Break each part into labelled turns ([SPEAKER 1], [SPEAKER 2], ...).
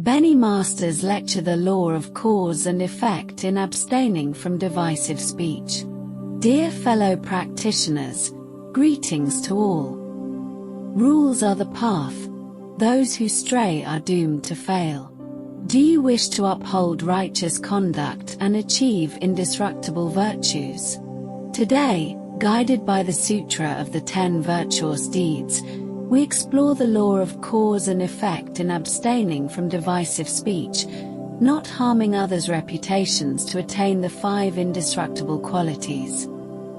[SPEAKER 1] Bennie masters lecture the law of cause and effect in Abstaining from Divisive Speech. Dear fellow practitioners, greetings to all. Rules are the path. Those who stray are doomed to fail. Do you wish to uphold righteous conduct and achieve indestructible virtues? Today, guided by the Sutra of the 10 Virtuous Deeds, we explore the law of cause and effect in abstaining from divisive speech, not harming others' reputations to attain the 5 indestructible qualities.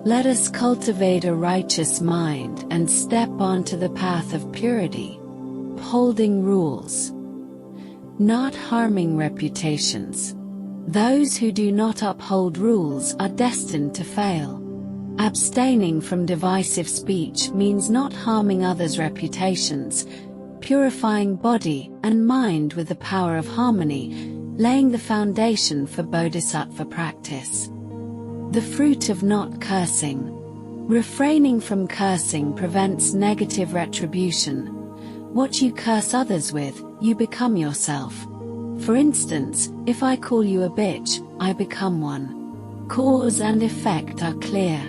[SPEAKER 1] Let us cultivate a righteous mind and step onto the path of purity, upholding rules, not harming reputations. Those who do not uphold rules are destined to fail. Abstaining from divisive speech means not harming others' reputations, purifying body and mind with the power of harmony, laying the foundation for bodhisattva practice. The fruit of not cursing. Refraining from cursing prevents negative retribution. What you curse others with, you become yourself. For instance, if I call you a bitch, I become one. Cause and effect are clear.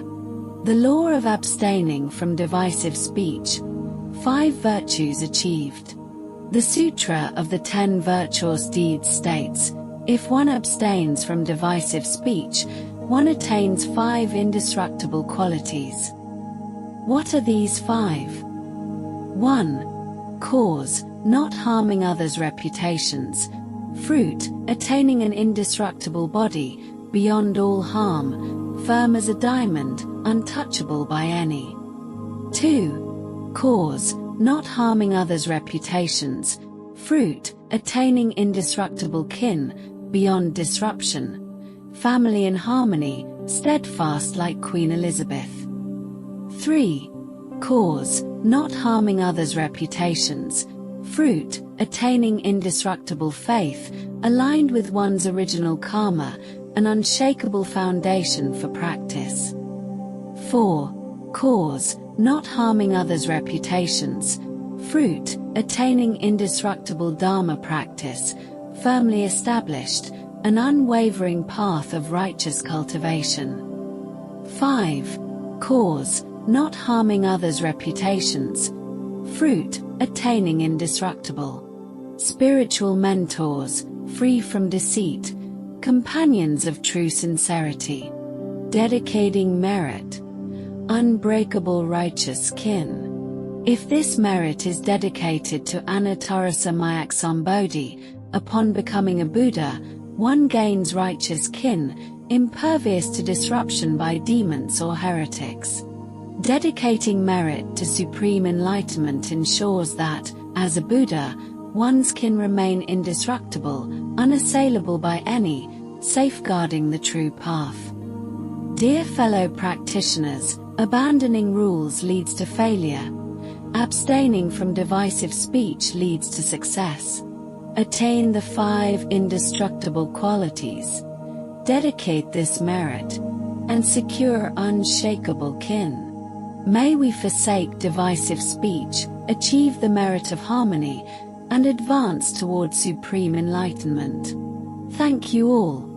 [SPEAKER 1] The law of abstaining from divisive speech. 5 virtues achieved. The Sutra of the 10 Virtuous Deeds states, if one abstains from divisive speech, one attains 5 indestructible qualities. What are these 5? 1. Cause, not harming others' reputations. Fruit, attaining an indestructible body, beyond all harm, firm as a diamond, untouchable by any. 2. Cause, not harming others' reputations. Fruit, attaining indestructible kin, beyond disruption. Family in harmony, steadfast like Queen Elizabeth. 3. Cause, not harming others' reputations. Fruit, attaining indestructible faith, aligned with one's original karma, an unshakable foundation for practice. 4. Cause, not harming others' reputations. Fruit, attaining indestructible Dharma practice, firmly established, an unwavering path of righteous cultivation. 5. Cause, not harming others' reputations. Fruit, attaining indestructible. Spiritual mentors, free from deceit, companions of true sincerity. Dedicating merit. Unbreakable righteous kin. If this merit is dedicated to Anattarasa Mayaksambodhi, upon becoming a Buddha, one gains righteous kin, impervious to disruption by demons or heretics. Dedicating merit to supreme enlightenment ensures that, as a Buddha, one's kin remain indestructible, unassailable by any, safeguarding the true path. Dear fellow practitioners, abandoning rules leads to failure. Abstaining from divisive speech leads to success. Attain the 5 indestructible qualities. Dedicate this merit, and secure unshakable kin. May we forsake divisive speech, achieve the merit of harmony, and advance toward supreme enlightenment. Thank you all.